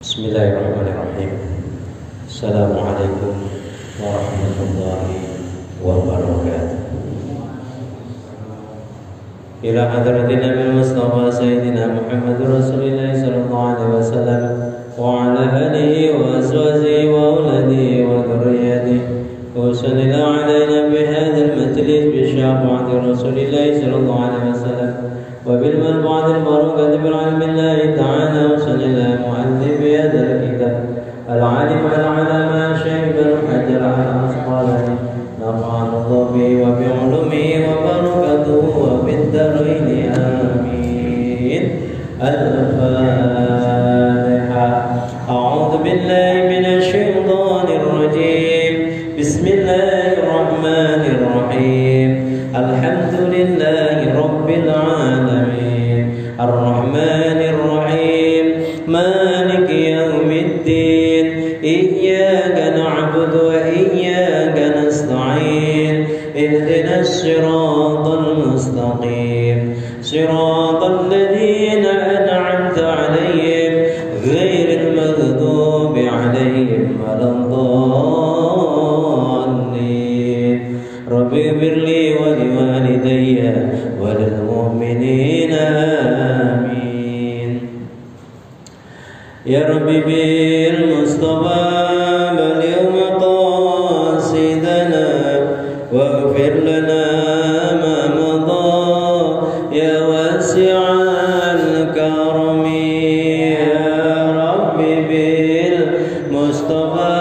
Bismillahirrahmanirrahim. Assalamualaikum warahmatullahi wabarakatuh. Ila hadratin Nabi Mustafa Sayyidina Muhammad Rasulullah sallallahu alaihi wasallam wa ala alihi wa azwajihi wa auladihi wa dhurriyyatihi wa sallallahu alaina bi hadzal majlis bi syafaati Rasulillah sallallahu alaihi wasallam وبالمرضى المباركة بالعلم الله تعالى وصلى الله مؤلف هذا الكتاب العالم العلامة شيخ بن حجر على أصحابه نفعنا الله به وبعلومه وبركته وبالدارين آمين. الفاتحة. أعوذ بالله من الشيطان الرجيم. بسم الله الرحمن الرحيم. الحمد لله رب العالمين الرحمن الرحيم مالك يوم الدين إياك نعبد وإياك نستعين اهدنا الصراط المستقيم صراط الذين أنعمت عليهم غير المغضوب عليهم ولا الضالين. رب اغفر لي ولوالدي وللمؤمنين آمين. يا رب بالمصطفى بلغ مقاصدنا واغفر لنا ما مضى يا واسع الكرم. يا رب بالمصطفى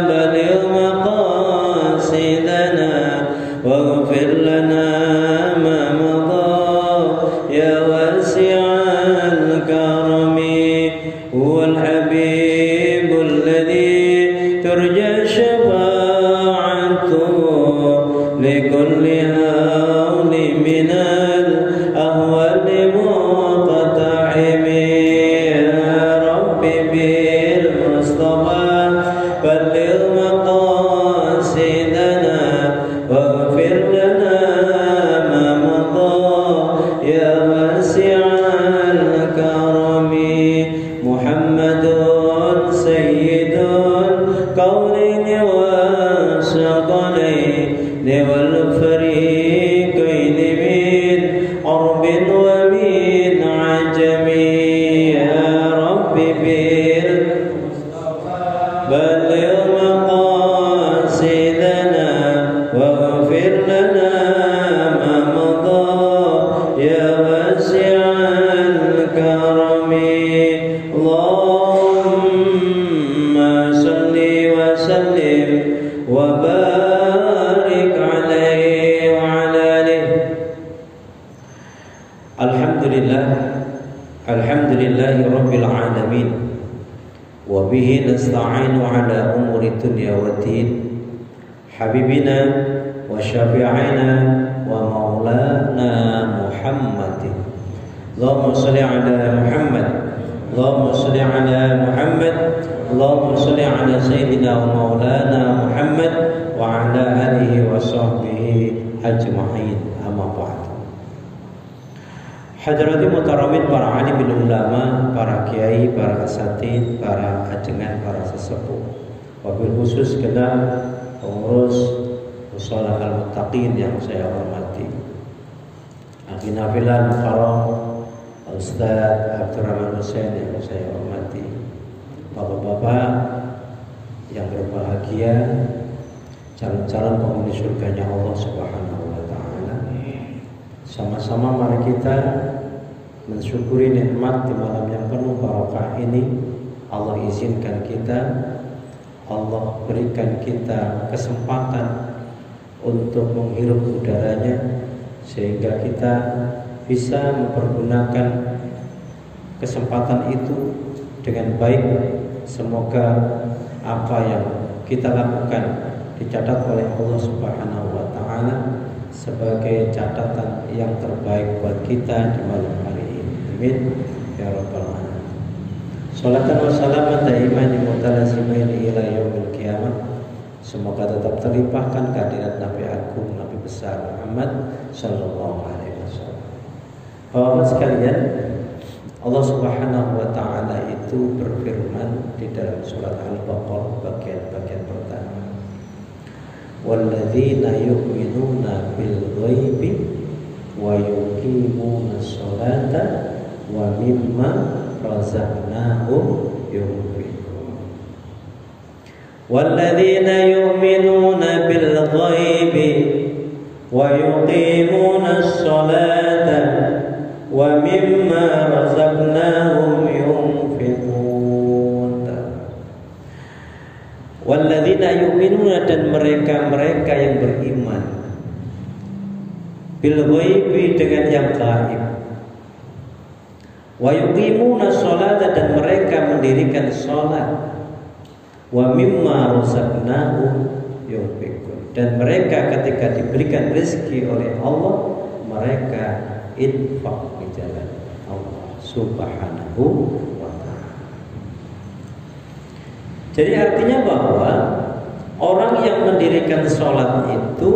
بلغ مقاصدنا واغفر لنا ما مضى يا واسع الكرم. هو الحبيب الذي ترجى شفاعته لكل هول من الأهوال مقتحم. يا رب بالمصطفى بلغ مقاصدنا واغفر لنا ما مضى يا واسع الكرم. محمد سيد الكونين والثقلين والفريقين من عرب ومن عجم. يا رب بالمصطفى بلغ مقاصدنا واغفر لنا ما مضى يا واسع الكرم. اللهم صل وسلم وبارك عليه وعلى آله. الحمد لله رب العالمين وبه نستعين على أمور الدنيا والدين. حبيبنا وشفيعنا ومولانا محمد. اللهم صل على محمد. اللهم صل على محمد. اللهم صل على سيدنا ومولانا محمد وعلى آله وصحبه أجمعين. أما بعد. Hadratin mutaramin, para alim bin ulama, para kiai, para asatid, para ajengan, para sesepuh, wabil khusus kena pengurus Mushola Al-Muttaqin yang saya hormati, Akhi Nafilan Mukarram Ustaz Abdurrahman Hussein yang saya hormati, bapak-bapak yang berbahagia, calon-calon penghuni surganya Allah Subhanahu wa Ta'ala. Sama-sama mari kita mensyukuri nikmat di malam yang penuh barokah ini. Allah izinkan kita, Allah berikan kita kesempatan untuk menghirup udaranya, sehingga kita bisa mempergunakan kesempatan itu dengan baik. Semoga apa yang kita lakukan dicatat oleh Allah Subhanahu wa Ta'ala sebagai catatan yang terbaik buat kita di malam hari ini. Amin ya rabbal alamin. Sholatan wa salaman daiman mutalazimain ila yaumil qiyamah. Semoga tetap terlimpahkan kehadirat Nabi Agung, Nabi besar Muhammad sallallahu alaihi wasallam. Bapak sekalian, Allah Subhanahu wa Ta'ala itu itu berfirman di dalam surat Al-Baqarah bagian-bagian pertama, walladzina yu'minuna bil ghaibi wa yuqimuna sholata wa mimma razaqnahum yunfiqun. Walladzina yu'minuna bil ghaibi wa yuqimuna sholata wa mimma razaqnahum yunfiqun. Walladzina yu'minuna, dan mereka-mereka yang beriman bil ghaibi, dengan yang gaib, wa yuqimuna sholata, dan mereka mendirikan sholat, wa mimma razaqnahum yunfiqun, dan mereka ketika diberikan rezeki oleh Allah mereka infak di jalan Allah Subhanahu wa ta'ala. Jadi artinya bahwa orang yang mendirikan sholat itu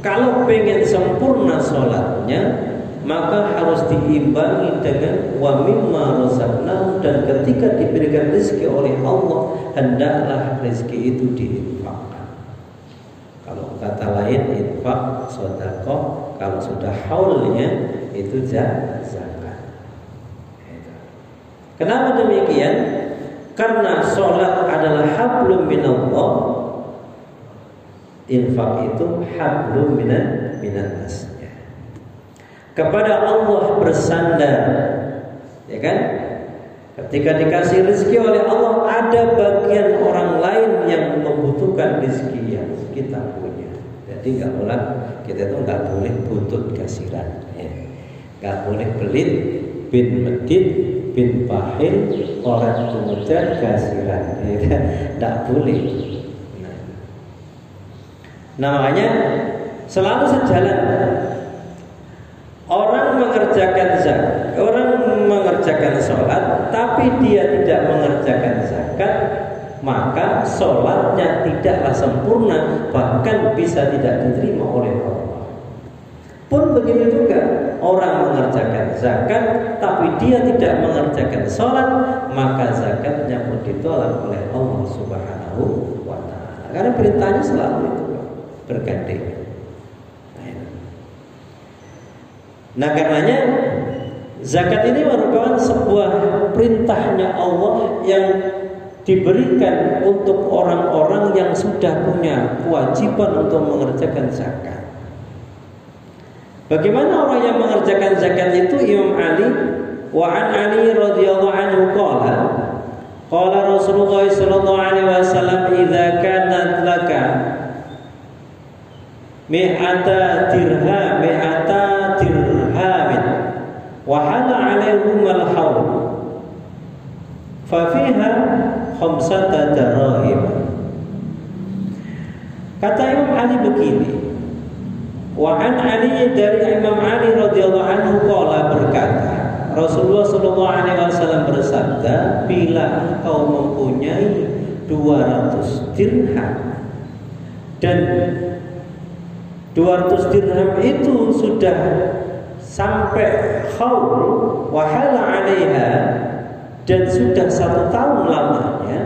kalau pengen sempurna sholatnya maka harus diimbangi dengan wa mimma razaqnahum, dan ketika diberikan rezeki oleh Allah hendaklah rezeki itu diinfakkan. Kalau kata lain infak, sedekah, kalau sudah haulnya itu zakat. Kenapa demikian? Karena sholat adalah hablum minallah, infak itu hablum minan nas. Kepada Allah bersandar, ya kan? Ketika dikasih rezeki oleh Allah, ada bagian orang lain yang membutuhkan rezeki yang kita punya. Jadi nggak boleh, kita itu nggak boleh buntut kasiran, ya. Nggak boleh pelit, bin medit, bin pahil, orang kemudian kasiran, ya kan? Nggak boleh. Nah makanya selalu sejalan. Orang mengerjakan zakat, orang mengerjakan sholat, tapi dia tidak mengerjakan zakat, maka sholatnya tidaklah sempurna, bahkan bisa tidak diterima oleh Allah. Pun begitu juga, orang mengerjakan zakat, tapi dia tidak mengerjakan sholat, maka zakatnya pun ditolak oleh Allah Subhanahu wa ta'ala. Karena perintahnya selalu itu bergandengan. Nah karenanya zakat ini merupakan sebuah perintahnya Allah yang diberikan untuk orang-orang yang sudah punya kewajiban untuk mengerjakan zakat. Bagaimana orang yang mengerjakan zakat itu? Imam Ali, wa an Ali radhiyallahu anhu qala Rasulullah sallallahu alaihi wasallam, idza kanat laka mi'ata dirhamin wa hala 'alaihim al-hawl fa fiha khamsata darahim. Kata Imam Ali begini, wa an Ali, dari Imam Ali radhiyallahu anhu qala, berkata Rasulullah sallallahu alaihi wasallam bersabda, bila engkau mempunyai 200 dirham dan 200 dirham itu sudah sampai haul wahala 'alaiha, dan sudah 1 tahun lamanya,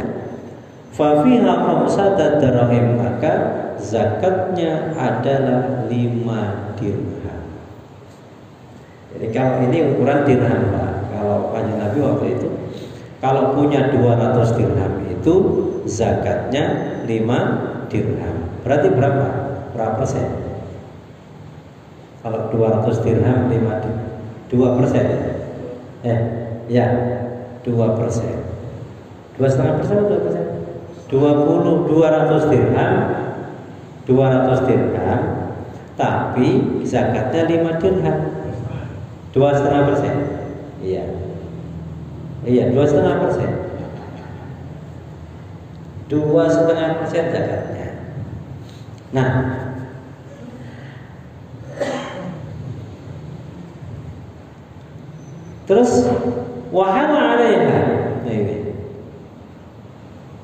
fa fiha khamsata dirham, maka zakatnya adalah 5 dirham. Jadi kalau ini ukuran dirham, Pak. Kalau Kanjeng Nabi waktu itu kalau punya 200 dirham itu zakatnya 5 dirham. Berarti berapa? Berapa persen? Kalau 200 dirham 5 dirham 2%, ya 2%, 2,5% atau 2%? 200 dirham, 200 dirham, tapi zakatnya 5 dirham, 2,5%. Iya, 2,5%, 2,5% zakatnya. Nah, terus wahala 'alaiha,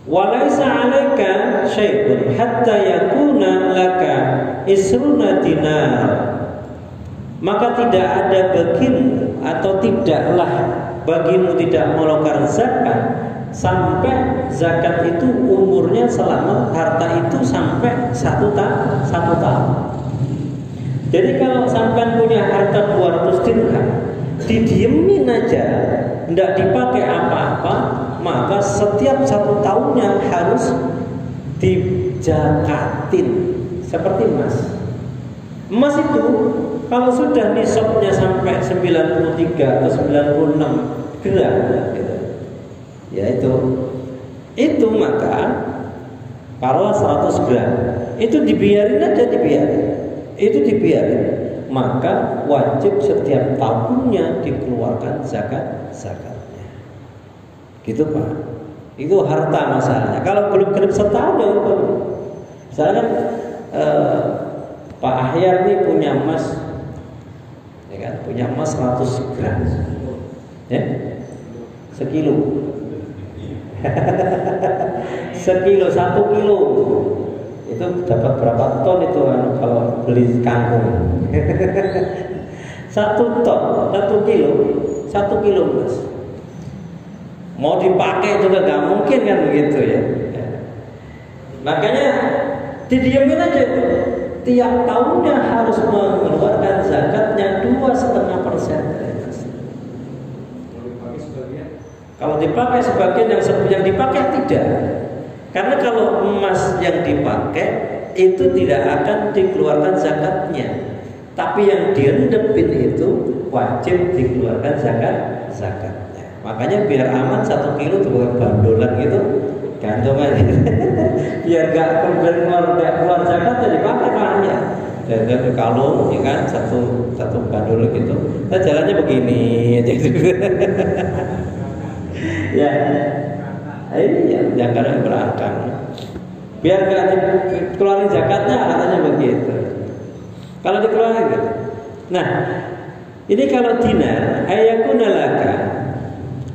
walaysa 'alaika syai'un hatta yakuna laka isruna dinar maka tidak ada bagimu atau tidaklah bagimu tidak mengeluarkan zakat sampai zakat itu umurnya selama harta itu sampai satu tahun. Jadi kalau sampai punya harta 200 dirham, didiemin aja, tidak dipakai apa-apa, maka setiap 1 tahunnya harus dijakatin. Seperti emas. Emas itu kalau sudah nisabnya sampai 93 atau 96 gram, gitu, ya itu maka kalau 100 gram itu dibiarin aja, dibiarin, maka wajib setiap tahunnya dikeluarkan zakatnya. Gitu Pak. Itu harta masalahnya. Kalau belum genap setahun ya itu. Misalkan Pak Ahyar ini punya emas, ya kan? Punya emas 100 gram, ya, sekilo. 1 kilo itu dapat berapa ton itu kalau beli kangkung? 1 ton, 1 kilo mas. Mau dipakai juga nggak mungkin kan begitu ya. Makanya didiemin aja itu. Tiap tahunnya harus mengeluarkan zakatnya 2,5%. Kalau dipakai sebagian yang dipakai tidak. Karena kalau emas yang dipakai itu tidak akan dikeluarkan zakatnya. Tapi yang direndepin itu wajib dikeluarkan zakatnya. Makanya biar aman 1 kilo tuh bandolan gitu, gantung aja. Biar nggak keluar zakat jadi pakai ya. Dan kalung, ya kan, satu bandul gitu. Nah, jalannya begini aja gitu. Ya, ini yang kadang berangkang. Biar nggak dikeluarin zakatnya, katanya begitu. Kalau dikeluarin gitu. Nah, ini kalau dinar, ayakuna laka,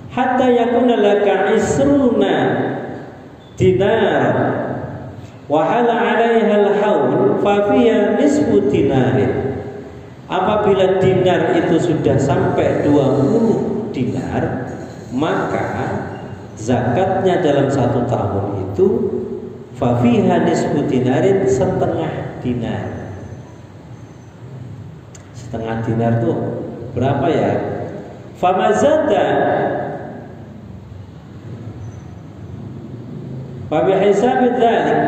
hatta yakuna laka isruna dinar, wahala 'alaiha al-haul, fa fiha nisfu dinarin. Apabila dinar itu sudah sampai 20 dinar, maka zakatnya dalam 1 tahun itu fa fiha nisfu dinarin, setengah dinar. Setengah dinar tuh berapa ya? Famazada fa bihisabi dzalik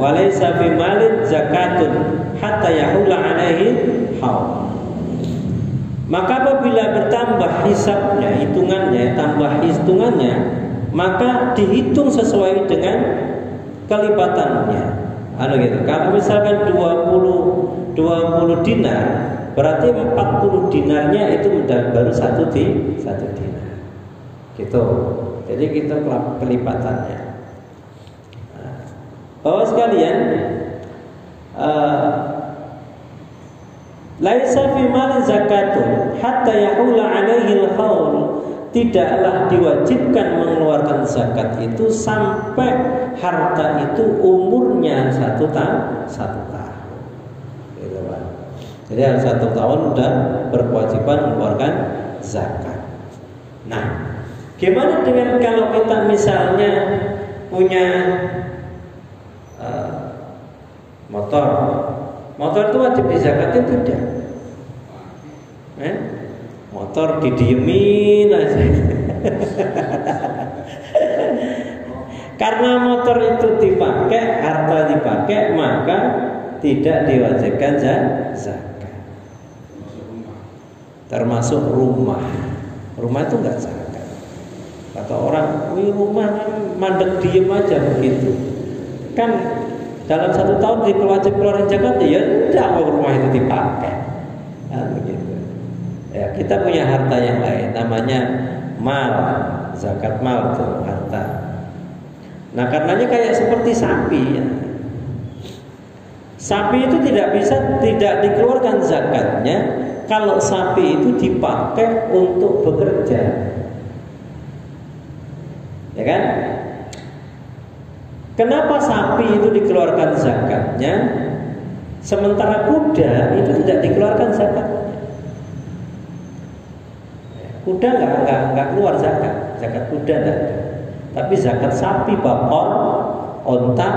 wa laysa fi malin zakatun hatta yahula alaihi haul. Maka apabila bertambah hisabnya, hitungannya, maka dihitung sesuai dengan kelipatannya. Gitu. Kalau misalkan 20 dinar, berarti 40 dinarnya itu baru 1 dinar. Gitu. Jadi kita kelipatannya. Bapak sekalian, laisa fi malin zakatun hatta yahula alaihi al-haul, tidaklah diwajibkan mengeluarkan zakat itu sampai harta itu umurnya 1 tahun. Gitu, Pak. Jadi harus 1 tahun sudah berkewajiban mengeluarkan zakat. Nah, gimana dengan kalau kita misalnya punya motor itu wajib dizakatin tidak? Motor didiemin aja. Karena motor itu dipakai, harta dipakai, maka tidak diwajibkan zakat. Termasuk rumah. Rumah itu enggak zakat. Kata orang, "Wih, rumah kan mandek diem aja begitu." Kan dalam 1 tahun keluarin zakat, ya tidak mau rumah itu dipakai. Nah, begitu. Ya, kita punya harta yang lain, namanya mal, zakat mal itu harta. Nah, karenanya kayak seperti sapi. Ya. Sapi itu tidak dikeluarkan zakatnya kalau sapi itu dipakai untuk bekerja, ya kan? Kenapa sapi itu dikeluarkan zakatnya, sementara kuda itu tidak dikeluarkan zakatnya? Kuda nggak keluar zakat kuda nggak ada. Tapi zakat sapi, bakor, onta,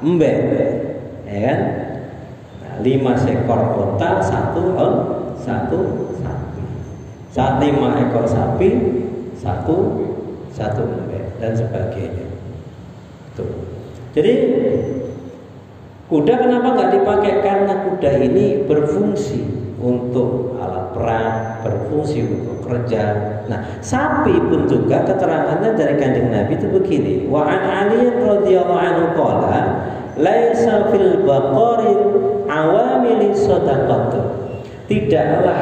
embe, ya kan? Nah, 5 ekor onta, 1 sapi. Saat 5 ekor sapi, 1 embe dan sebagainya. Tuh. Jadi kuda kenapa nggak dipakai? Karena kuda ini berfungsi untuk alat perang, berfungsi untuk kerja. Nah, sapi pun juga keterangannya dari Kanjeng Nabi itu begini. Wa an Ali radhiyallahu anhu qala laisa fil baqari awamili shadaqah. Tidaklah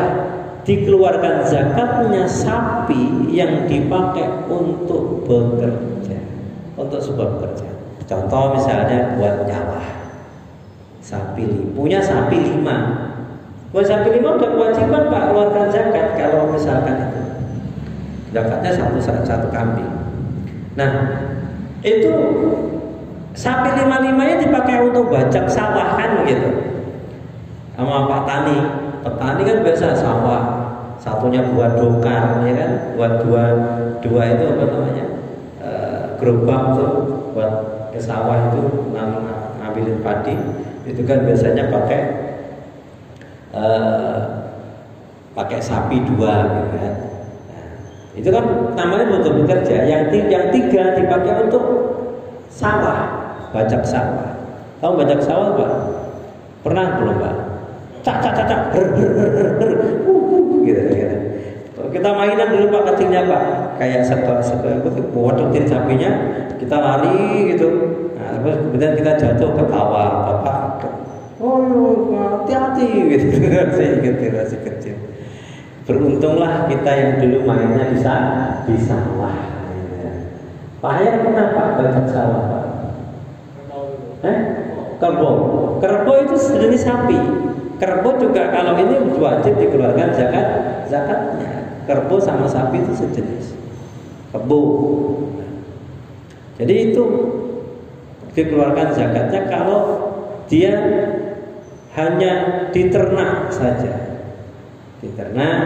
dikeluarkan zakatnya sapi yang dipakai untuk bekerja, untuk sebuah pekerjaan. Contoh misalnya buat nyawah. Punya sapi 5. Buat sapi 5 udah kewajiban Pak keluarkan zakat kalau misalkan itu. Zakatnya satu kambing. Nah, itu sapi 5-5-nya dipakai untuk bajak sawah kan gitu. Sama Pak Tani. Petani kan biasa sawah. Satunya buat dokar ya kan, buat dua itu apa namanya? Gerobak tuh buat ke sawah itu ngambilin padi. Itu kan biasanya pakai sapi 2 gitu kan. Nah, itu kan namanya untuk bekerja. Yang 3 dipakai untuk sawah, bajak sawah. Tahu bajak sawah Pak? Pernah belum Pak? Cak gitu. Kita mainan dulu Pak kecilnya Pak, kayak wadutin sapinya, kita lari gitu. Nah, terus kemudian kita jatuh ketawa, Bapak, oh hati-hati gitu. Saya ingat masih kecil. Beruntunglah kita yang dulu mainnya di sawah. Pak Hayat pernah Pak bajak sawah Pak? Kerbau itu sejenis sapi. Kerbau juga kalau ini wajib dikeluarkan zakatnya. Kerbau sama sapi itu sejenis. Kerbau. Jadi itu dikeluarkan zakatnya kalau dia hanya diternak saja. Diternak,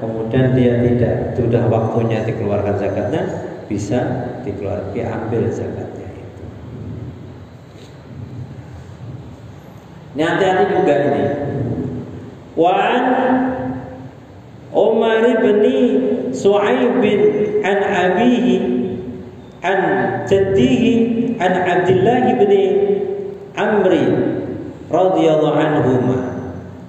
kemudian dia tidak sudah waktunya dikeluarkan zakatnya, bisa diambil zakatnya itu. Ini hati-hati juga ini. Wan Umar bin Su'aib an abihi an jaddihi an Abdullah bin Amri radhiyallahu anhuma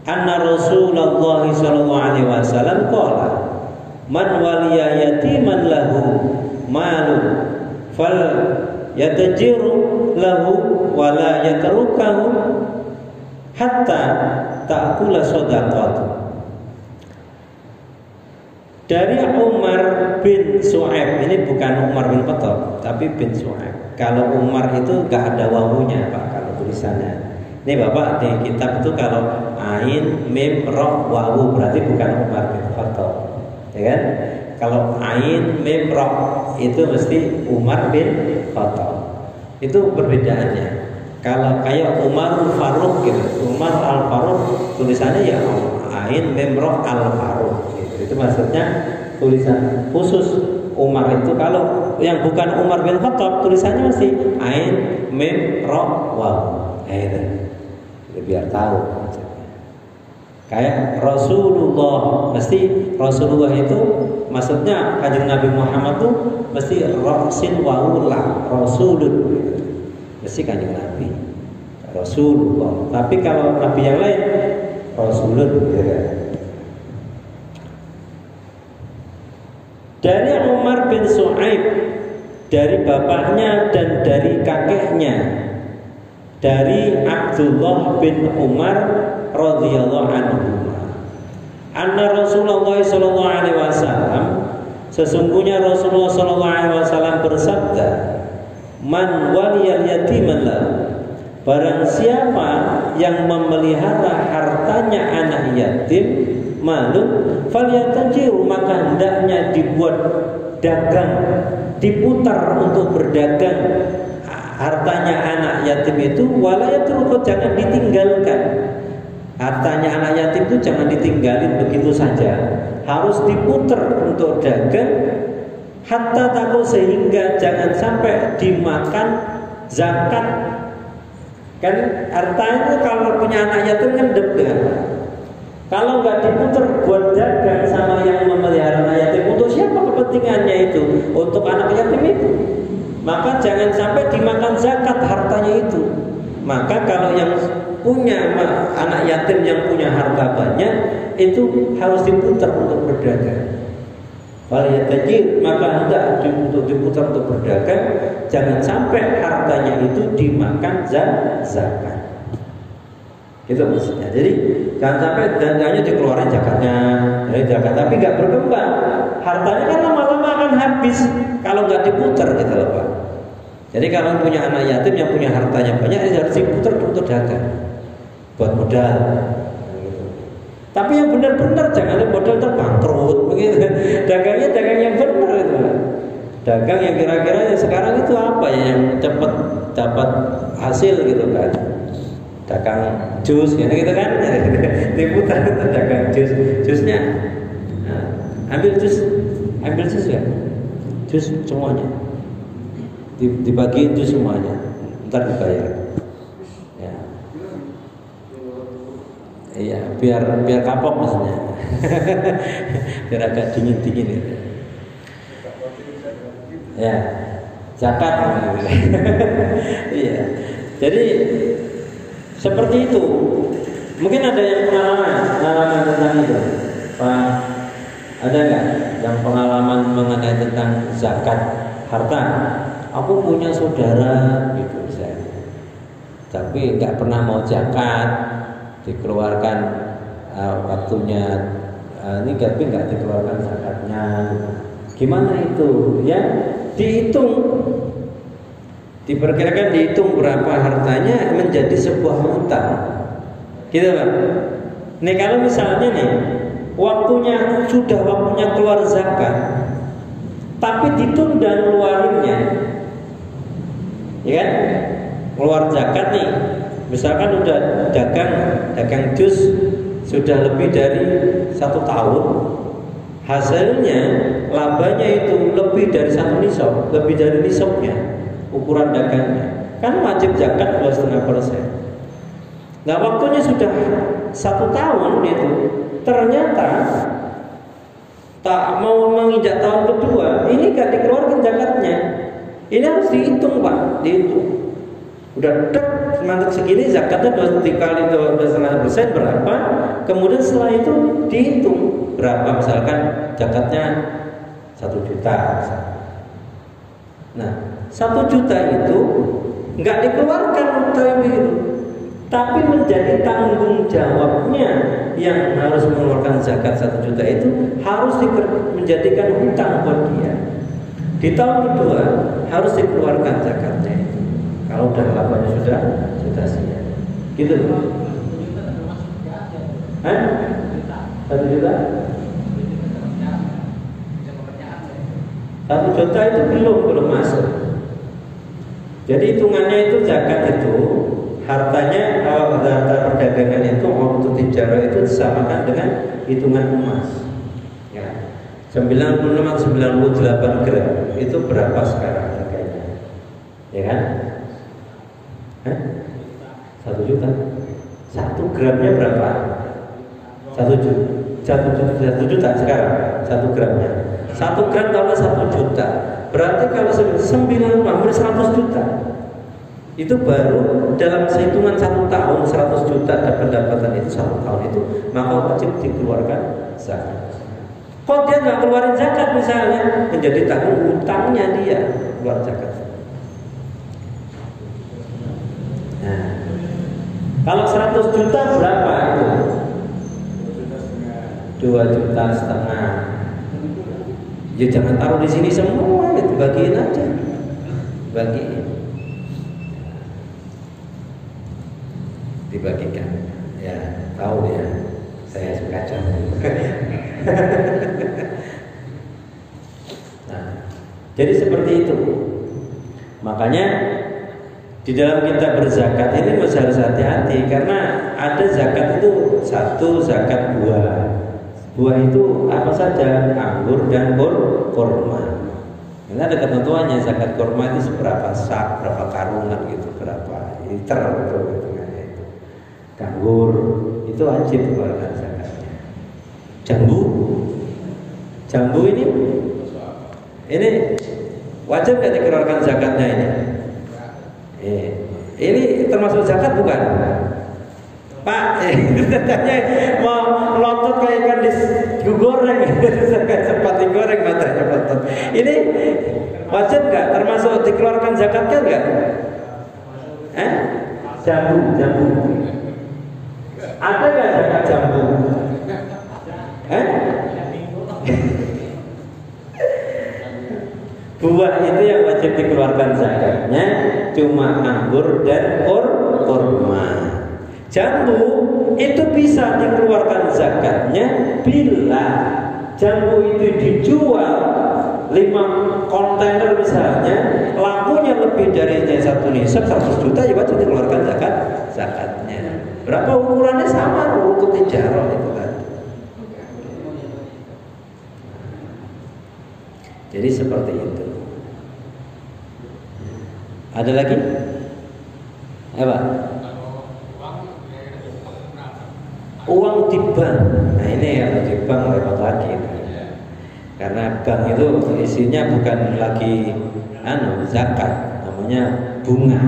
anna Rasulullah sallallahu alaihi wasallam qala man waliya yatiman lahu malu fal yatajiru lahu wala yatrukahu hatta ta'kula shadaqatu. Dari Umar bin Su'aib, ini bukan Umar bin Khattab tapi bin Su'aib. Kalau Umar itu gak ada wawunya Pak kalau tulisannya. Ini Bapak di kitab itu kalau ain, mim, ra, wawu berarti bukan Umar bin Khattab, ya kan? Kalau ain, mim, ra itu mesti Umar bin Khattab. Itu perbedaannya. Kalau kayak Umar Faruq gitu, Umar Al Faruq tulisannya ya ain, mim, ra, Al Faruq. Gitu. Itu maksudnya tulisan khusus Umar itu. Kalau yang bukan Umar bin Khattab tulisannya masih ain, mim, ra, wawu. Biar tahu maksudnya. Kayak Rasulullah, mesti Rasulullah itu maksudnya Kanjeng Nabi Muhammad tuh mesti rasin wawula, Rasulun, mesti Kanjeng Nabi Rasulullah. Tapi kalau Nabi yang lain Rasulun ya. Dari Umar bin Su'aib, dari bapaknya dan dari kakeknya, dari Abdullah bin Umar radhiyallahu anhu. Anna Rasulullah sallallahu alaihi wasallam, sesungguhnya Rasulullah sallallahu alaihi wasallam bersabda, "Man waliyal yatiman lahu." Barang siapa yang memelihara hartanya anak yatim, malu falyatajiru, maka hendaknya dibuat dagang, diputar untuk berdagang hartanya anak yatim itu, wala yatruku, jangan ditinggalkan. Hartanya anak yatim itu jangan ditinggalin begitu saja, harus diputer untuk dagang. Hatta takut, sehingga jangan sampai dimakan zakat. Kan hartanya itu kalau punya anak yatim kan debet. Kalau nggak diputer buat dagang sama yang memelihara anak yatim, untuk siapa kepentingannya itu? Untuk anak yatim itu. Maka jangan sampai dimakan zakat hartanya itu. Maka kalau yang punya anak yatim yang punya harta banyak, itu harus diputar untuk berdagang. Kalau ya tajir, maka hendak untuk diputar untuk berdagang. Jangan sampai hartanya itu dimakan zakat. Itu maksudnya. Jadi jangan sampai dananya dikeluarin zakatnya, dari zakat, tapi nggak berkembang. Hartanya kan lama-lama akan habis kalau nggak diputar, gitu loh Pak. Jadi kalau punya anak yatim yang punya hartanya banyak, harus diputar untuk dagang, buat modal. Tapi yang benar-benar, jangan modal terbangkrut begitu. Dagangnya dagang yang benar itu. Dagang yang kira-kira sekarang itu apa ya, yang cepat dapat hasil gitu kan. Dagang jus ya gitu kan. Diputar itu dagang jus. Jusnya ambil jus ya. Jus semuanya. Dibagi jus semuanya. Ntar dibayar. Iya, biar kapok maksudnya. Biar agak dingin gitu. Ya, zakat. Iya. Jadi seperti itu. Mungkin ada yang pengalaman tentang itu, Pak. Ada nggak yang pengalaman mengenai tentang zakat harta? Aku punya saudara gitu misalnya, tapi nggak pernah mau zakat. Dikeluarkan waktunya ini, tapi nggak dikeluarkan zakatnya. Gimana itu? Ya dihitung, diperkirakan dihitung berapa hartanya menjadi sebuah hutang, gitu Pak. Nih kalau misalnya nih sudah waktunya keluar zakat, tapi ditunda ngeluarinnya, ya kan? Keluar zakat nih. Misalkan udah dagang jus sudah lebih dari 1 tahun, hasilnya labanya itu lebih dari 1 nisab, lebih dari nisabnya ukuran dagangnya, kan wajib zakat 2,5%. Nah waktunya sudah 1 tahun itu, ternyata tak mau menginjak tahun kedua, ini gak dikeluarkan zakatnya. Ini harus dihitung Pak, dihitung. Udah mantap segini zakatnya 2 kali 2,5% berapa? Kemudian setelah itu dihitung berapa, misalkan zakatnya 1 juta. Nah 1 juta itu nggak dikeluarkan tapi menjadi tanggung jawabnya yang harus mengeluarkan zakat 1 juta itu harus menjadikan hutang buat dia. Di tahun kedua harus dikeluarkan zakatnya itu. Kalau udah labanya sudah siap, gitu. 1 juta? 1 juta itu belum masuk. Jadi hitungannya itu zakat itu hartanya, kalau harta perdagangan itu waktu tijarah itu disamakan dengan hitungan emas. Ya, 96 atau 98 gram itu berapa sekarang harganya? Ya kan? 1 juta. 1 gramnya berapa? 1 juta sekarang 1 gramnya. 1 gram tambah 1 juta. Berarti kalau 90 hampir 100 juta. Itu baru dalam hitungan 1 tahun 100 juta pendapatan itu 1 tahun itu, maka wajib dikeluarkan zakat. Kok dia nggak keluarin zakat misalnya, menjadi tanggung hutangnya dia keluar zakat. Nah, kalau 100 juta berapa itu? 2,5 juta. Ya jangan taruh di sini semua, itu bagiin aja, bagiin, dibagikan. Ya tahu ya, saya suka contoh. Nah, jadi seperti itu. Makanya Di dalam kita berzakat ini harus hati-hati karena ada zakat itu satu zakat buah. Buah itu apa saja, anggur dan kurma. Ini ada ketentuannya, zakat kurma itu seberapa sak, berapa karungan gitu, berapa liter gitu, itu. Anggur itu wajib keluarkan zakatnya. Jambu ini wajib nggak dikeluarkan zakatnya ini? Ini termasuk zakat bukan? Pak, katanya mau melotot kayak ikan digoreng, sempat digoreng matanya melotot. Ini wajib nggak? Termasuk dikeluarkan zakatnya nggak? Jambu. Ada nggak zakat jambu? Buah itu yang wajib dikeluarkan zakatnya cuma anggur dan kurma. Jambu itu bisa dikeluarkan zakatnya bila jambu itu dijual 5 kontainer misalnya, lakunya lebih dari 1 nisab 100 juta, ya wajib dikeluarkan zakatnya. Berapa ukurannya sama untuk tijarah itu kan. Jadi seperti itu. Ada lagi? Apa? Uang di bank. Nah ini yang di bank repot lagi. Karena bank itu isinya bukan lagi zakat, namanya bunga,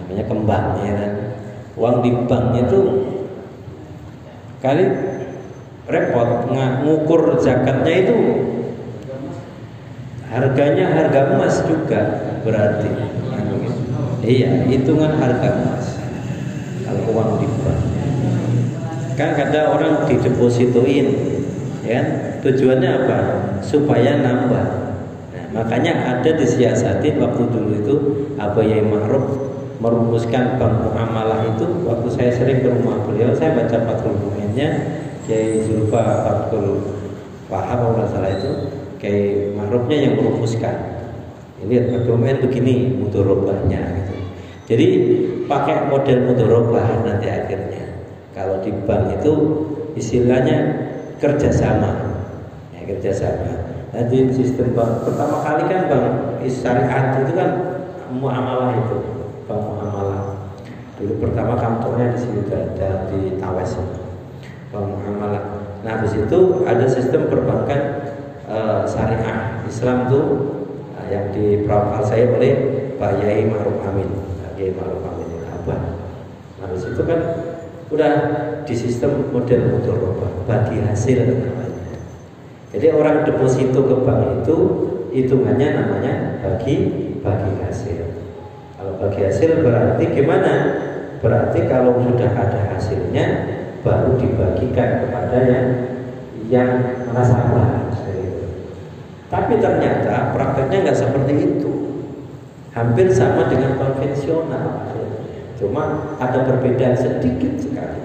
namanya kembang ya kan. Uang di bank itu kali repot ngukur zakatnya itu harganya harga emas juga berarti. Iya, hitungan harga emas kalau uang di bank. Kan ada orang didepositoin, ya tujuannya apa? Supaya nambah. Nah, makanya ada disiasati waktu dulu itu Abu Yai Ma'ruf merumuskan bank muamalah itu. Waktu saya sering ke rumah beliau, saya baca Fathul Mu'innya Kiai Zulfa Fathul Wahab kalau salah itu, Kiai Ma'rufnya yang merumuskan. Ini Fathul Mu'in begini mudorobahnya gitu. Jadi pakai model mudorobah nanti akhirnya. Kalau di bank itu istilahnya kerjasama, ya, kerjasama. Nanti sistem bank pertama kali kan bank syariat itu kan muamalah itu, bank muamalah. Dulu pertama kantornya di sini ada di Tawes, bank muamalah. Nah habis itu ada sistem perbankan syariah Islam tuh yang diprakarsai oleh Pak Yai Ma'ruf Amin, Yai Ma'ruf Amin Abah. Habis itu kan udah di sistem model mudorobah bagi hasil namanya. Jadi orang deposito ke bank itu hitungannya namanya bagi hasil. Kalau bagi hasil berarti gimana? Berarti kalau sudah ada hasilnya baru dibagikan kepada yang nasabah. Tapi ternyata prakteknya nggak seperti itu. Hampir sama dengan konvensional. Cuma ada perbedaan sedikit sekali.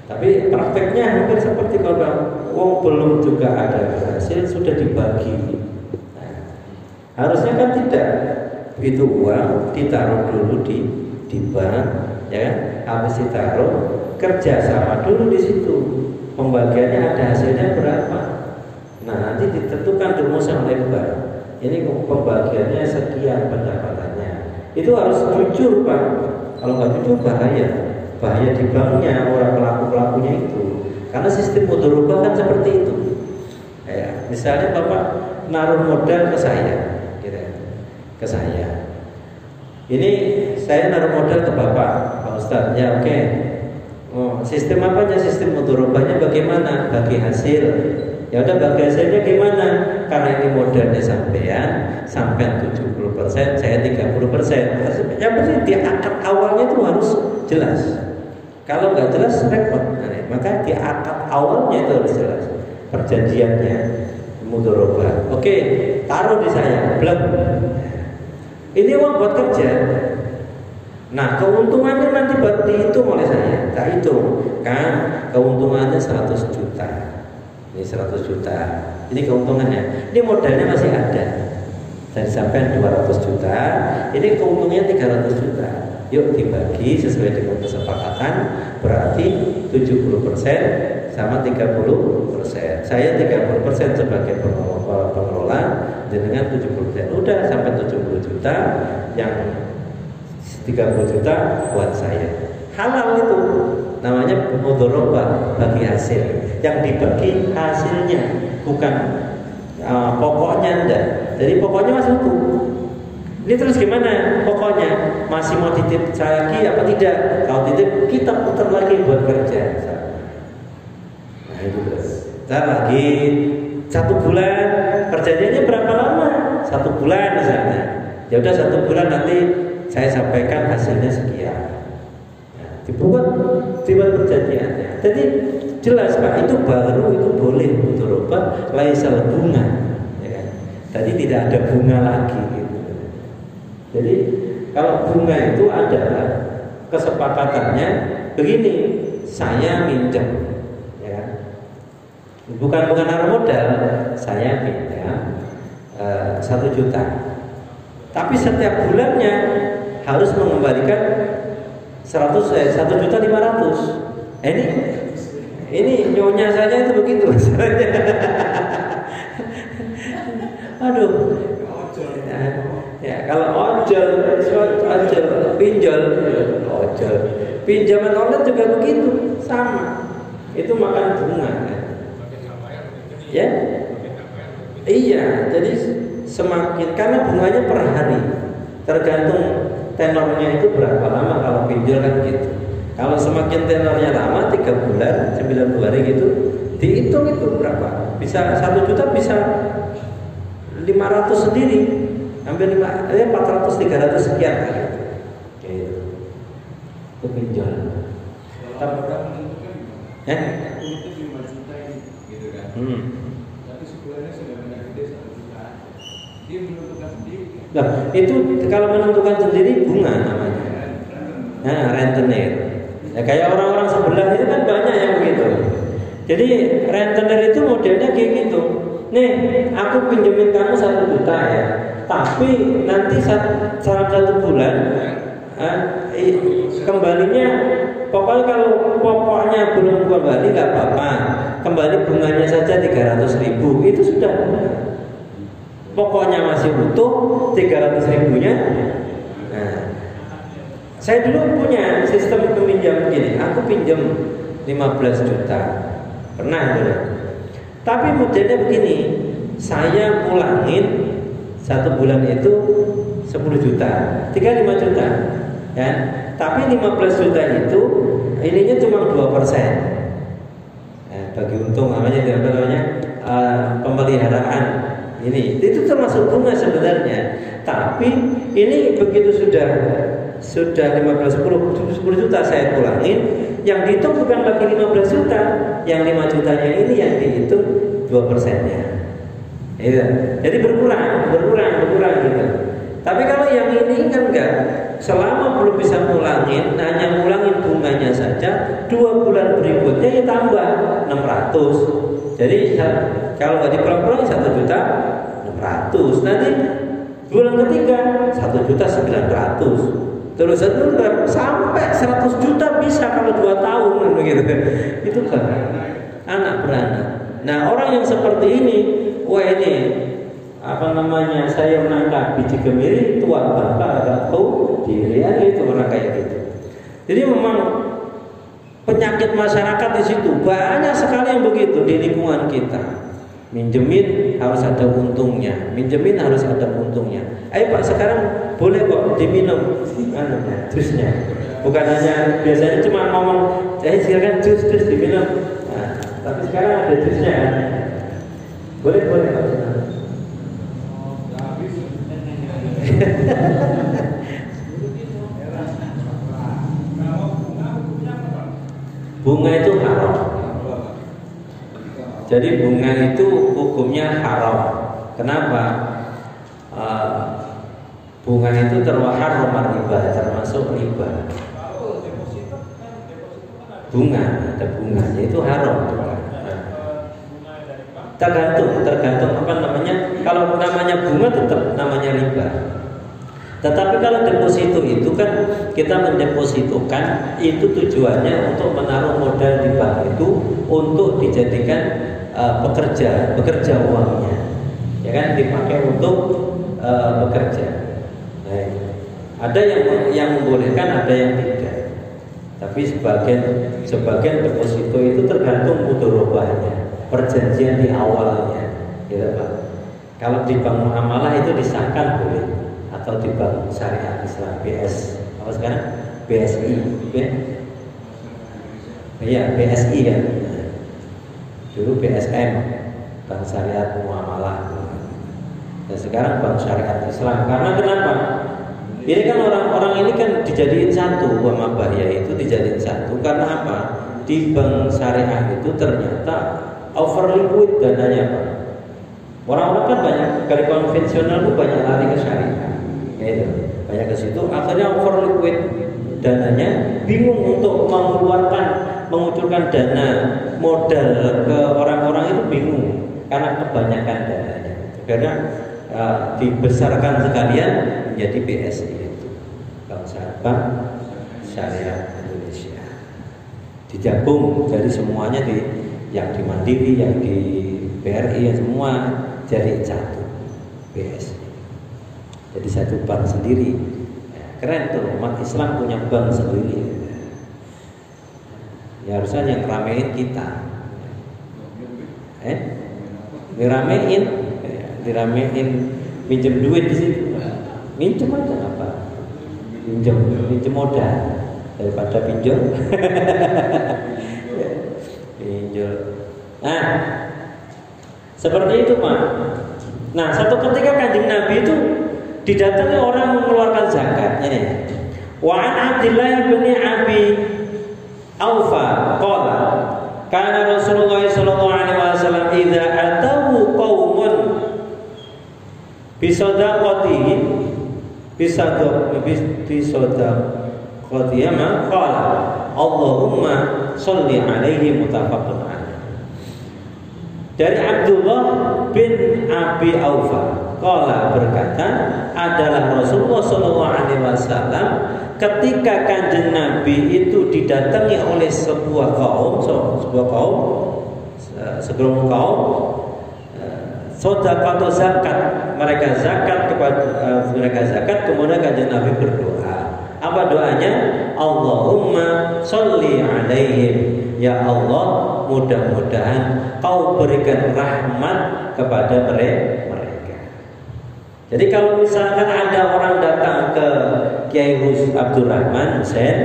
Tapi prakteknya hampir seperti kalau belum juga ada hasil sudah dibagi. Nah, harusnya kan tidak. Itu uang ditaruh dulu di bank, ya. Habis ditaruh kerja sama dulu di situ. Pembagiannya ada hasilnya berapa? Nah nanti ditentukan rumusan oleh bank. Ini pembagiannya sekian pendapatannya. Itu harus jujur Pak. Kalau nggak jujur bahaya di banknya, orang pelakunya itu. Karena sistem mudorobah kan seperti itu. Ya, misalnya Bapak naruh modal ke saya, gitu, ke saya. Ini saya naruh modal ke Bapak, Pak Ustadz. Ya oke. Oh, sistem apanya? Sistem mudorobahnya bagaimana? Bagi hasil. Ya udah bagi hasilnya gimana? Karena ini modalnya sampai 70%, saya 30%. Yang penting di akad awalnya itu harus jelas. Kalau nggak jelas repot. Nah, maka di akad awalnya itu harus jelas. Perjanjiannya mudorobah. Oke, taruh di saya, blok. Ini uang buat kerja. Nah, keuntungannya nanti baru dihitung oleh saya. Tak hitung, kan? Keuntungannya 100 juta. Ini 100 juta. Ini keuntungannya. Ini modalnya masih ada. Dan sampai 200 juta, ini keuntungannya 300 juta. Yuk dibagi sesuai dengan kesepakatan, berarti 70% sama 30%. Saya 30% sebagai pengelola, dengan 70%. Udah sampai 70 juta, yang 30 juta buat saya. Halal itu, namanya mudharabah, bagi hasil. Yang dibagi hasilnya, bukan pokoknya enggak. Jadi pokoknya masih utuh. Ini terus gimana? Pokoknya masih mau titip saya lagi apa tidak? Kalau titip kita putar lagi buat kerja. Nah itu terus. Kita lagi 1 bulan, perjanjiannya berapa lama? 1 bulan misalnya. Ya udah 1 bulan nanti saya sampaikan hasilnya sekian. Nah, dibuat perjanjiannya. Jadi jelas Pak, itu baru, itu boleh mudharabah laisal bunga. Tadi tidak ada bunga lagi gitu. Jadi kalau bunga itu adalah kesepakatannya begini, saya minjam, ya, bukan naruh modal, saya minjam 1 juta, tapi setiap bulannya harus mengembalikan 1.500.000. Ini nyonya saja itu begitu. Aduh, ya kalau ojol, pinjaman online juga begitu, sama. Itu makan bunga, kan? Ya, iya. Jadi semakin karena bunganya per hari, tergantung tenornya itu berapa lama kalau pinjol kan gitu. Kalau semakin tenornya lama 3 bulan, 90 hari gitu, dihitung itu berapa? Bisa 1 juta bisa 500 sendiri, hampir 400, 300 sekian kali. Gitu. Itu pinjol. Ya? Itu 5 juta ini, gitu kan? Tapi sebulannya sudah gede 1 juta. Dia menentukan sendiri. Nah, itu kalau menentukan sendiri bunga namanya. Nah, rentenir. Ya, kayak orang-orang sebelah itu kan banyak yang begitu. Jadi rentenir itu modelnya kayak gitu. Nih, aku pinjemin kamu 1 juta ya, tapi nanti saat 1 bulan kembalinya, pokoknya kalau pokoknya belum kembali nggak apa-apa, kembali bunganya saja 300.000, itu sudah. Pokoknya masih utuh 300.000-nya. Nah, saya dulu punya sistem peminjam begini, aku pinjam 15 juta, pernah dulu. Tapi modelnya begini, saya pulangin 1 bulan itu 10 juta, 35 juta, ya. Tapi 15 juta itu ininya cuma 2%. Bagi untung namanya pemeliharaan. Ini itu termasuk bunga sebenarnya. Tapi ini begitu sudah 10 juta saya pulangin, yang dihitung bukan lagi 15 juta, yang 5 jutanya ini yang dihitung 2%-nya. Jadi berkurang gitu. Tapi kalau yang ini kan enggak, selama belum bisa mulangin, hanya mulangin bunganya saja, 2 bulan berikutnya ya tambah 600. Jadi kalau nggak dipulang-pulang 1 juta 600. Nanti bulan ketiga 1.900.000. Terus sampai 100 juta bisa kalau 2 tahun begitu. Itu kan anak beranak. Nah, orang yang seperti ini, wah ini sayur nangka biji kemiri, tua bapak agak tahu diri, itu orang kayak gitu. Jadi memang penyakit masyarakat di situ banyak sekali yang begitu di lingkungan kita. Minjemin harus ada untungnya, Ayo Pak, sekarang boleh kok diminum jusnya. Bukan hanya biasanya cuma ngomong, silakan jus diminum. Nah, tapi sekarang ada jusnya kan. Boleh Pak. Bunga itu haram. Jadi bunga itu hukumnya haram. Kenapa? Bunga itu terwahar riba, termasuk riba. Bunga, ada bunganya itu haram. Tergantung apa namanya. Kalau namanya bunga tetap namanya Tetapi kalau deposito itu kan kita mendepositokan itu tujuannya untuk menaruh modal di bank itu untuk dijadikan bekerja uangnya, ya kan, dipakai untuk bekerja. Nah, ada yang membolehkan, ada yang tidak. Tapi sebagian deposito itu tergantung mudharabahnya, perjanjian di awalnya, gitu Pak. Kalau di bank muamalah itu disahkan boleh, atau di bank syariah Islam BS apa sekarang BSI ya? Iya BSI ya, dulu BSM Bank Syariah Muamalah, dan sekarang Bank Syariah Islam. Karena kenapa? Ini kan orang-orang ini kan dijadiin satu, uang bahaya itu dijadiin satu. Karena apa? Di bank syariah itu ternyata over liquid dananya Pak. Orang-orang kan banyak dari konvensional itu banyak lari ke syariah. Itu banyak ke situ, akhirnya over liquid dananya, bingung untuk mengucurkan dana modal ke orang-orang itu bingung karena kebanyakan dananya. Karena dibesarkan sekalian menjadi BSI itu Bank Syariah Indonesia, digabung jadi semuanya yang di Mandiri, yang di BRI, yang semua jadi satu BSI. Jadi satu bank sendiri, keren tuh, umat Islam punya bank sendiri. Ya harusnya yang ramein kita, diramein, minjem duit di situ, minjem aja apa, minjem modal daripada pinjol, pinjol. Nah, seperti itu Pak. Nah, satu ketika Kanjeng Nabi itu didatangi orang mengeluarkan zakat. Ini. Wa an Abdullah bin Abi Aufa qala kana Rasulullah sallallahu alaihi wasallam idza atahu qaumun bi sadaqatihi ma qala Allahumma shalli alaihi muttafaqun alaih. Dari Abdullah bin Abi Aufa qala berkata, adalah Rasulullah SAW ketika Kanjeng Nabi itu didatangi oleh sebuah kaum, segelompol kaum, sedekah atau zakat, mereka zakat, kemudian Kanjeng Nabi berdoa. Apa doanya? Allahumma sholli alaihim, ya Allah, mudah-mudahan Kau berikan rahmat kepada mereka. Jadi kalau misalkan ada orang datang ke Kiai Abdurrahman Hussein,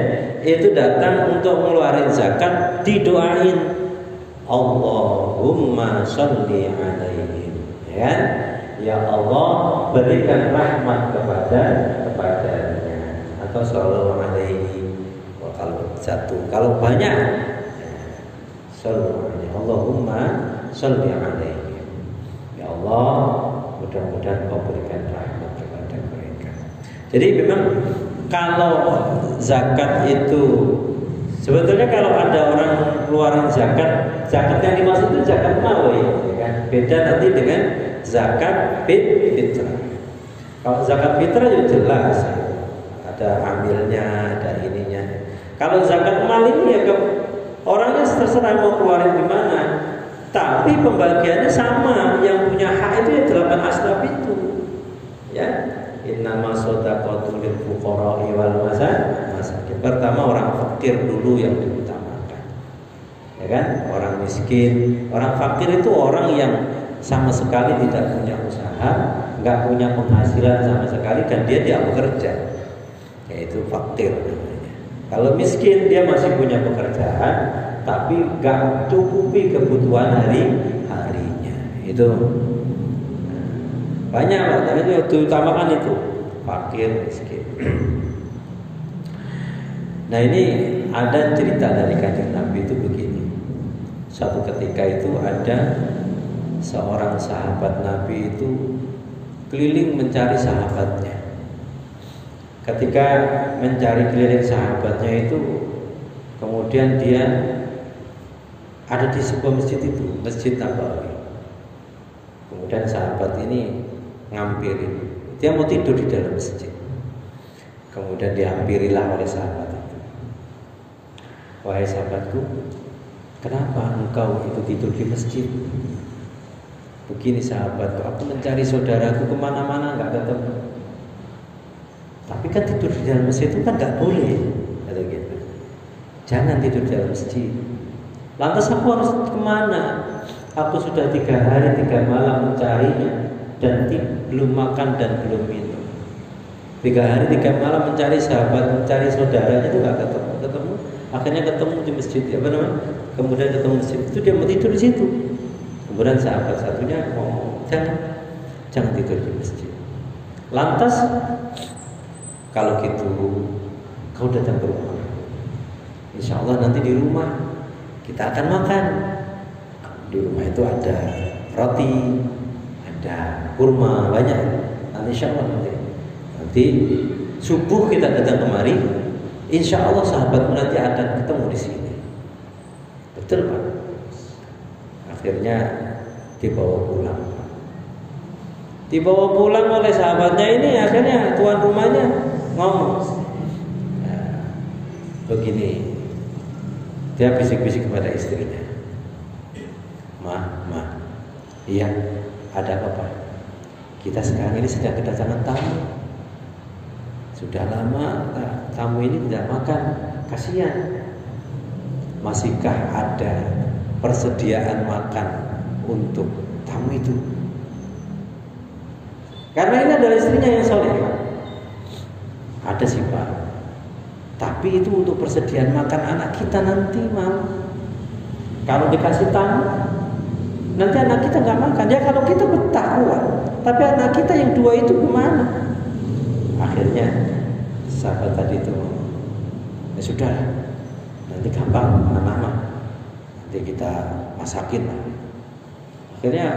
itu datang untuk mengeluarkan zakat, didoain Allahumma sholli alaihim, ya, ya Allah berikan rahmat kepadanya, atau sallallahu alaihi. Kalau satu, kalau banyak sallallahu alaihi, Allahumma sholli alaihim, ya Allah mudah-mudahan Kau berikan rahmat kepada mereka. Jadi memang kalau zakat itu sebetulnya kalau ada orang keluarin zakat yang dimaksud itu zakat mawi, ya kan? Beda nanti dengan zakat fitrah. Kalau zakat fitrah ya jelas, ada amilnya, ada ininya. Kalau zakat mal ini ya orangnya terserah mau keluarin di mana. Tapi pembagiannya sama, yang punya hak itu ya 8 asnaf itu. Ya, innama shadaqatu lil fuqara'i wal masakin. Pertama orang fakir dulu yang diutamakan. Ya kan? Orang miskin, orang fakir itu orang yang sama sekali tidak punya usaha, enggak punya penghasilan sama sekali, dan dia tidak bekerja. Yaitu fakir namanya. Kalau miskin dia masih punya pekerjaan, tapi gak cukupi kebutuhan harinya. Itu banyak lah, dan itu diutamakan itu fakir, miskin. Nah ini ada cerita dari Kanjeng Nabi itu begini. Suatu ketika itu ada seorang sahabat Nabi itu keliling mencari sahabatnya. Ketika mencari keliling sahabatnya itu, kemudian dia ada di sebuah masjid itu, Masjid Nabawi. Kemudian sahabat ini ngampirin, dia mau tidur di dalam masjid. Kemudian dihampirilah oleh sahabat itu. Wahai sahabatku, kenapa engkau itu tidur di masjid? Begini sahabatku, aku mencari saudaraku kemana-mana nggak ketemu. Tapi kan tidur di dalam masjid itu kan nggak boleh, kata gitu. Jangan tidur di dalam masjid. Lantas aku harus kemana? Aku sudah 3 hari 3 malam mencarinya dan belum makan dan belum minum. 3 hari 3 malam mencari sahabat, mencari saudaranya itu nggak ketemu. Akhirnya ketemu di masjid, apa namanya? Kemudian ketemu masjid itu dia mau tidur di situ. Kemudian sahabat satunya ngomong, jangan tidur di masjid. Lantas kalau gitu kau datang ke rumah. Insya Allah nanti di rumah kita akan makan. Di rumah itu ada roti, ada kurma banyak. Nanti insya Allah nanti subuh kita datang kemari. Insya Allah sahabatmu nanti akan ketemu di sini. Betul Pak? Akhirnya dibawa pulang. Dibawa pulang oleh sahabatnya ini. Akhirnya tuan rumahnya ngomong, nah, begini. Dia bisik-bisik kepada istrinya. Ma, iya, ada apa Pak? Kita sekarang ini sedang kedatangan tamu. Sudah lama tamu ini tidak makan, kasihan. Masihkah ada persediaan makan untuk tamu itu? Karena ini adalah istrinya yang soleh. Ada sih Pak, tapi itu untuk persediaan makan anak kita nanti Mam. Kalau dikasih tamu, nanti anak kita nggak makan. Ya kalau kita betah kuat, tapi anak kita yang 2 itu gimana? Akhirnya sahabat tadi itu, ya sudah, nanti gampang mama, nanti kita masakin lah. Akhirnya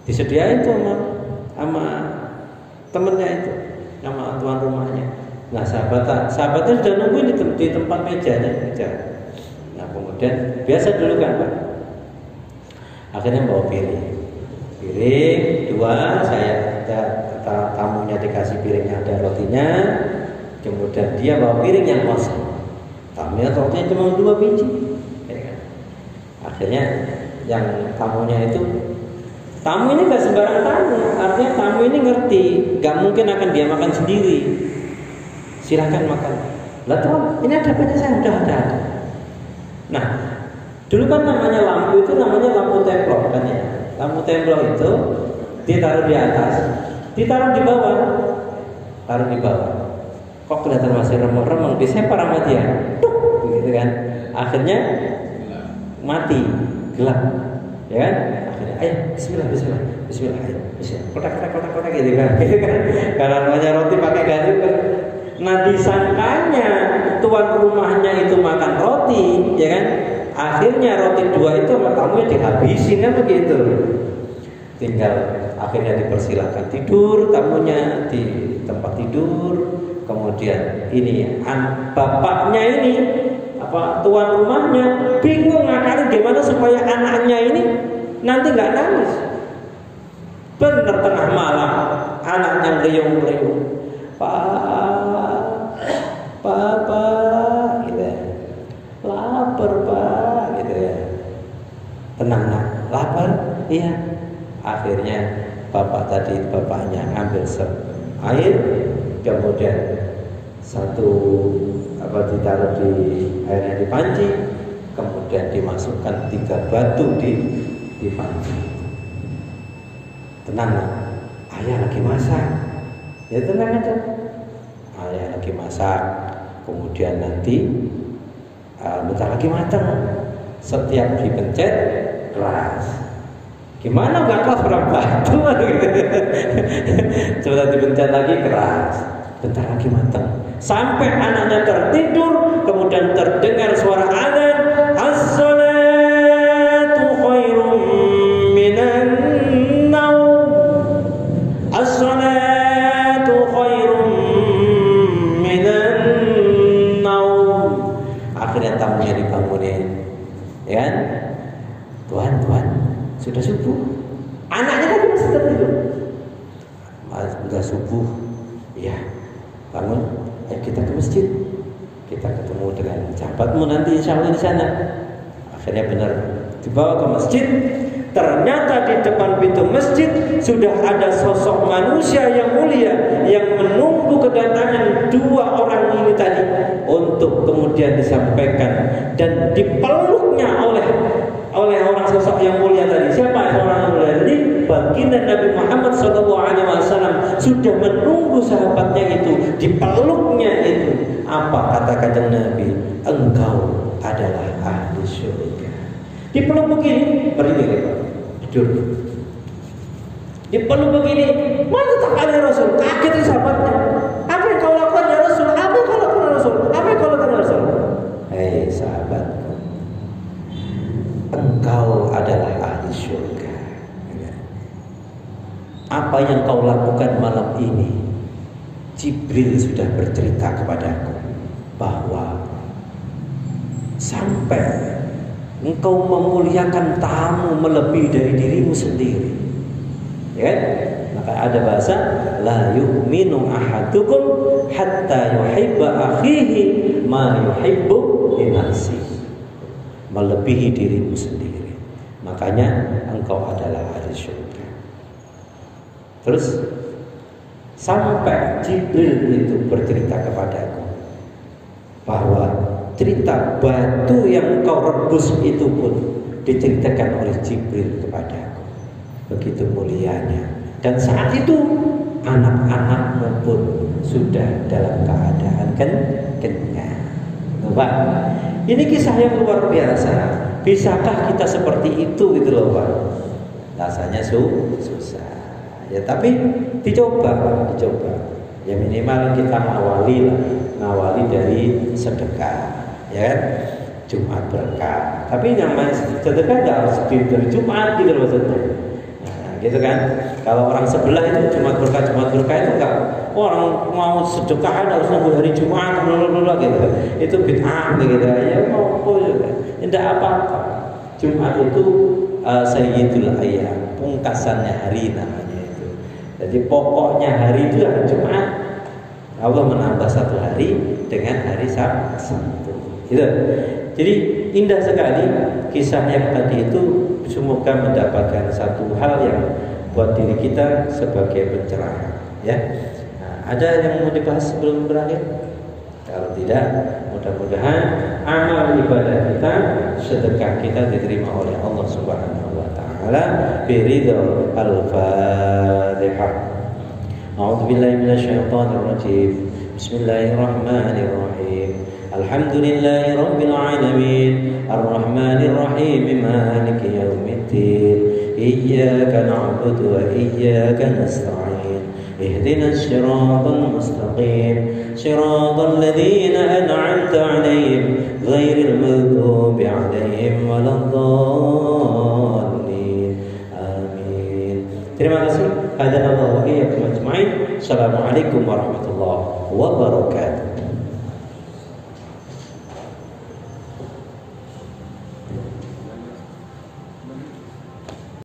disediain tuh sama temennya itu, sama tuan rumahnya. Nah sahabatnya sudah nungguin di tempat mejanya. Nah kemudian biasa dulu kan Pak, akhirnya bawa piring 2, tamunya dikasih piringnya ada rotinya, kemudian dia bawa piring yang kosong, tamunya rotinya cuma 2 biji, ya kan? Akhirnya yang tamunya itu, tamu ini gak sembarang tamu, artinya tamu ini ngerti, gak mungkin akan dia makan sendiri. Silakan makan. Lah tuh, ini ada banyak saya udah ada. Nah, dulu kan namanya lampu itu namanya lampu templok kan ya. Lampu templok itu ditaruh di atas, ditaruh di bawah, taruh di bawah. Kok kelihatan masih remeng-remeng? Biasanya para mati ya, gitu kan. Akhirnya mati, gelap, ya kan? Akhirnya, ayo Bismillah, ayo Bismillah, kotak gitu kan. Karena namanya roti pakai gaji kan. Nah disangkanya tuan rumahnya itu makan roti, ya kan? Akhirnya roti 2 itu sama tamunya dihabisin kan begitu. Tinggal akhirnya dipersilakan tidur tamunya di tempat tidur. Kemudian ini bapaknya ini tuan rumahnya bingung ngakalin gimana supaya anaknya ini nanti nggak nangis. Bener tengah malam anaknya ngeyung-ngeyung, Papa, gitu ya. Lapar Pak, gitu ya. Tenang nak, lapar? Iya. Akhirnya bapaknya ngambil air, kemudian ditaruh di airnya di panci, kemudian dimasukkan 3 batu di panci. Tenang nak, ayah lagi masak. Ya tenang aja. Ayah lagi masak, kemudian nanti bentar lagi matang. Setiap dipencet keras. Gimana nggak keras berapa batu? Coba dipencet lagi keras. Bentar lagi matang. Sampai anaknya tertidur, kemudian terdengar suara adzan, as-salatu khairum minan naum. As-salatu khairum minan naum. Akhirnya tamunya dibangunin, ya kan? Tuhan, sudah subuh. Anaknya tadi masih tertidur. Sudah subuh, ya bangun. kita ke masjid, kita ketemu dengan sahabatmu nanti insya Allah di sana. Akhirnya benar dibawa ke masjid. Ternyata di depan pintu masjid sudah ada sosok manusia yang mulia yang menunggu kedatangan dua orang ini tadi untuk kemudian disampaikan dan dipeluknya oleh orang sosok yang mulia tadi. Siapa orang yang mulia tadi? Baginda Nabi Muhammad SAW sudah menunggu sahabatnya itu, dipeluknya itu. Apa kata kanjeng Nabi? Engkau adalah ahli syurga. Dipeluk begini, berdiri, tidur. Dipeluk begini, mantap kali Rasul. Kaget sahabatnya. Apa yang kau lakukan ya Rasul? Apa yang kau lakukan Rasul? Apa yang kau lakukan Rasul? Hei sahabatku, engkau adalah ahli syurga. Apa yang kau lakukan malam ini? Jibril sudah bercerita kepadaku bahwa sampai engkau memuliakan tamu melebihi dari dirimu sendiri, ya kan? Maka ada bahasa la yu'minu ahadukum hatta yuhibba akhihi ma yuhibbu li nafsihi, melebihi dirimu sendiri. Makanya engkau adalah ahli syurga. Terus sampai Jibril itu bercerita kepadaku bahwa cerita batu yang kau rebus itu pun diceritakan oleh Jibril kepadaku. Begitu mulianya. Dan saat itu anak-anakmu pun sudah dalam keadaan kenyang. Pak, ini kisah yang luar biasa. Bisakah kita seperti itu gitu loh Pak? Rasanya susah. Ya tapi dicoba. Ya minimal kita ngawali dari sedekah. Ya kan? Jumat berkah. Tapi yang sedekah nggak harus dari Jumat gitu maksudnya. Nah, gitu kan? Kalau orang sebelah itu Jumat berkah itu enggak. Orang mau sedekah harus nunggu hari Jumat gitu. Itu bid'ah gitu. Ya mau juga. Tidak apa-apa. Jumat itu sayyidul ayyam, pungkasannya hari namanya itu. Jadi pokoknya hari itu adalah Jumat. Allah menambah satu hari dengan hari Sabtu. Gitu. Jadi indah sekali kisah yang tadi itu. Semoga mendapatkan satu hal yang buat diri kita sebagai pencerahan. Ya. Nah, ada yang mau dibahas sebelum berakhir? Kalau tidak, mudah-mudahan amal ibadah kita, sedekah kita diterima oleh Allah Subhanahu wa taala. Biridho al-Fatihah. أعوذ بالله من الشيطان الرجيم بسم الله الرحمن الرحيم الحمد لله رب العالمين الرحمن الرحيم مالك يوم الدين إياك نعبد وإياك نستعين اهدنا الصراط المستقيم صراط الذين أنعمت عليهم غير المغضوب عليهم ولا الضالين آمين. Terima kasih. Hadanallahu wa iyyakum ajma'in. Assalamualaikum warahmatullahi wabarakatuh.